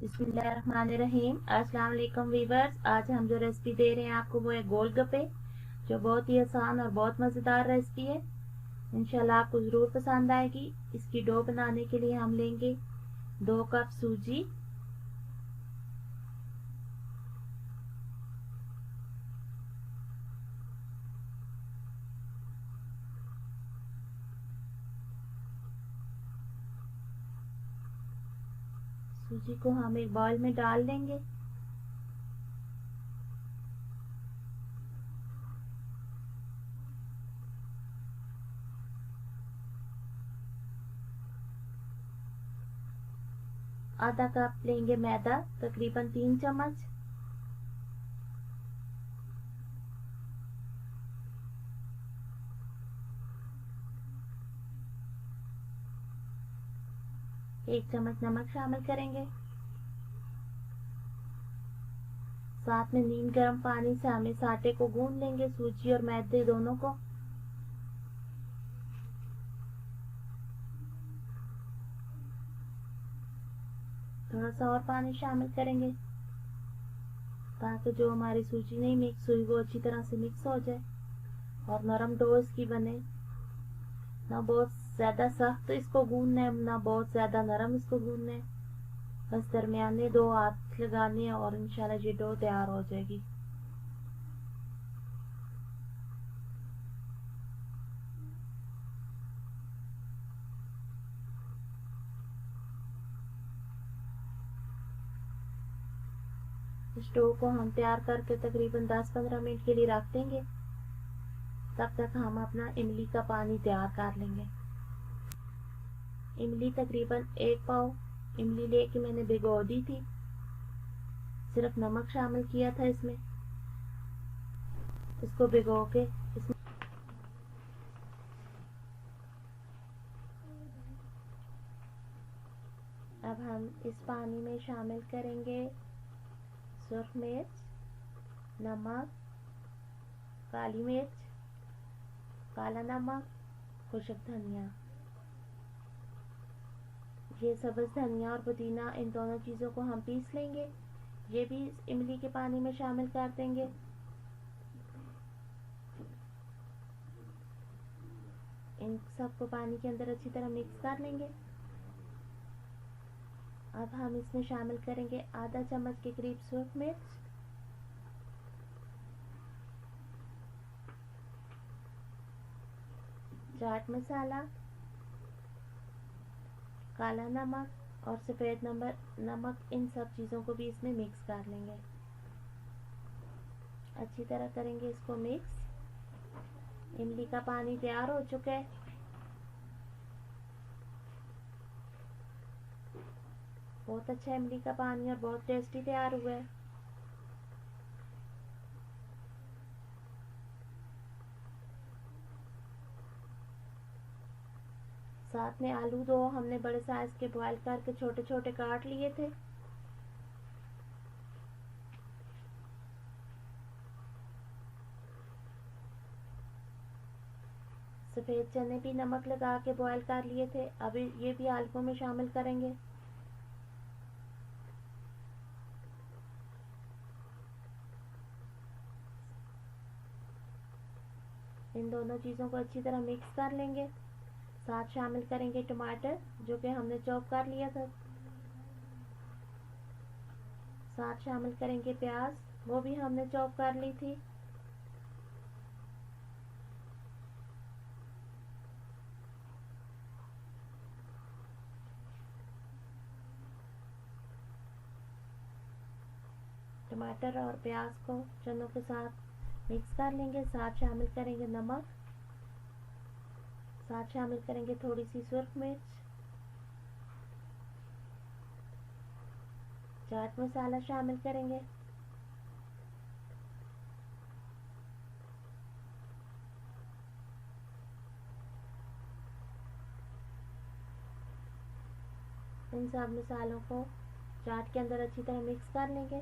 बिस्मिल्लाहिर्रहमानिर्रहीम। अस्सलाम वालेकुम वीवर्स। आज हम जो रेसिपी दे रहे हैं आपको वो है गोलगप्पे, जो बहुत ही आसान और बहुत मज़ेदार रेसिपी है। इंशाल्लाह आपको ज़रूर पसंद आएगी। इसकी डो बनाने के लिए हम लेंगे 2 कप सूजी, सूजी को हम एक बाउल में डाल देंगे। आधा कप लेंगे मैदा, तकरीबन 3 चम्मच। एक चम्मच नमक शामिल करेंगे। साथ में नीम गर्म पानी से हम इस आटे को गूंद लेंगे, सूजी और मैदे दोनों को। थोड़ा सा और पानी शामिल करेंगे ताकि जो हमारी सूजी नहीं मिक्स हुई वो अच्छी तरह से मिक्स हो जाए और नरम डो इसकी बने। ना बहुत ज़्यादा सख्त इसको गूंदना है, ना बहुत ज़्यादा नरम इसको गूंदना है, बस दरमियाने दो हाथ लगाने हैं और इंशाल्लाह ये डो तैयार हो जाएगी। इस डो को हम तैयार करके तकरीबन 10-15 मिनट के लिए रख देंगे। तब तक हम अपना इमली का पानी तैयार कर लेंगे। इमली तकरीबन 1 पाव इमली लेके मैंने भिगो दी थी, सिर्फ नमक शामिल किया था इसमें। इसको भिगो के इसमें अब हम इस पानी में शामिल करेंगे सुर्ख मिर्च, नमक, काली मिर्च, काला नमक, खुश्क धनिया। ये सब्ज़ धनिया और पुदीना, इन दोनों चीज़ों को हम पीस लेंगे। ये भी इस इमली के पानी में शामिल कर देंगे। इन सबको पानी के अंदर अच्छी तरह मिक्स कर लेंगे। अब हम इसमें शामिल करेंगे आधा चम्मच के करीब सुर्ख मिर्च, चाट मसाला, काला नमक और सफ़ेद नमक, इन सब चीज़ों को भी इसमें मिक्स कर लेंगे। अच्छी तरह करेंगे इसको मिक्स। इमली का पानी तैयार हो चुका है। बहुत अच्छा इमली का पानी और बहुत टेस्टी तैयार हुआ है। साथ में आलू 2 हमने बड़े साइज के बॉईल करके छोटे छोटे काट लिए थे। सफ़ेद चने भी नमक लगा के बॉईल कर लिए थे। अभी ये भी आलू में शामिल करेंगे। इन दोनों चीज़ों को अच्छी तरह मिक्स कर लेंगे। साथ शामिल करेंगे टमाटर, जो कि हमने चॉप कर लिया था। साथ शामिल करेंगे प्याज, वो भी हमने चॉप कर ली थी। टमाटर और प्याज को चनों के साथ मिक्स कर लेंगे। साथ शामिल करेंगे नमक, साथ शामिल करेंगे थोड़ी सी सुर्ख मिर्च, चाट मसाला शामिल करेंगे। इन सब मसालों को चाट के अंदर अच्छी तरह मिक्स कर लेंगे।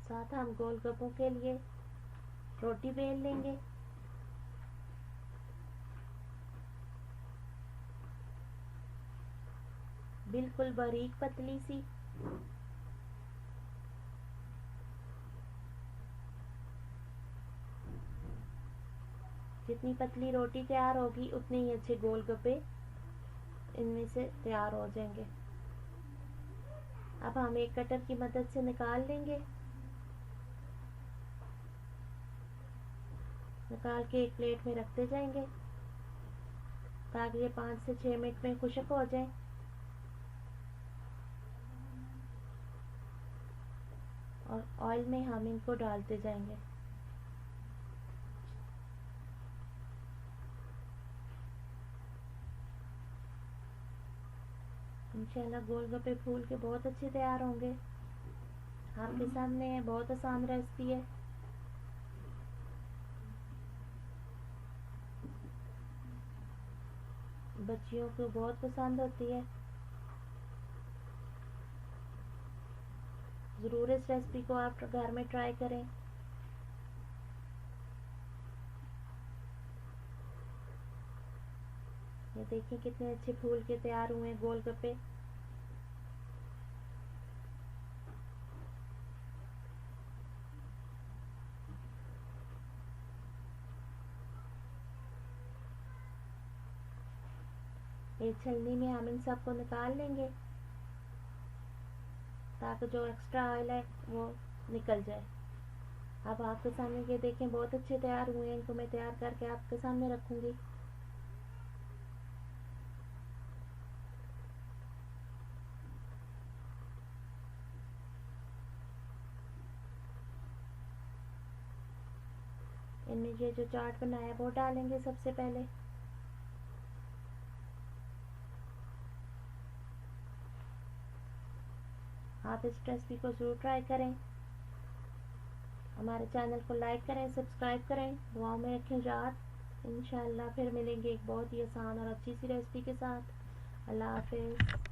साथ हम गोलगप्पों के लिए रोटी बेल लेंगे। बिल्कुल बारीक पतली सी। जितनी पतली रोटी तैयार होगी उतने ही अच्छे गोलगप्पे इनमें से तैयार हो जाएंगे। अब हम एक कटर की मदद से निकाल लेंगे। निकाल के एक प्लेट में रखते जाएंगे ताकि ये 5 से 6 मिनट में खुश्क हो जाए। और ऑयल में हम इनको डालते जाएंगे। इंशाल्लाह गोलगप्पे फूल के बहुत अच्छे तैयार होंगे। आपके सामने है, बहुत आसान रेसिपी है। बच्चियों को बहुत पसंद होती है। ज़रूर इस रेसिपी को आप घर में ट्राई करें। ये देखिए कितने अच्छे फूल के तैयार हुए हैं गोलगप्पे। एक छलनी में हम इन सबको निकाल लेंगे ताकि जो एक्स्ट्रा ऑयल है वो निकल जाए। अब आपके सामने ये देखें बहुत अच्छे तैयार हुए हैं। इनको मैं तैयार करके आपके सामने रखूंगी। इनमें ये जो चाट बनाया है वो डालेंगे सबसे पहले। आप इस रेसिपी को ज़रूर ट्राई करें। हमारे चैनल को लाइक करें, सब्सक्राइब करें। दुआओं में रखें याद। इंशाल्लाह फिर मिलेंगे एक बहुत ही आसान और अच्छी सी रेसिपी के साथ। अल्लाह हाफिज़।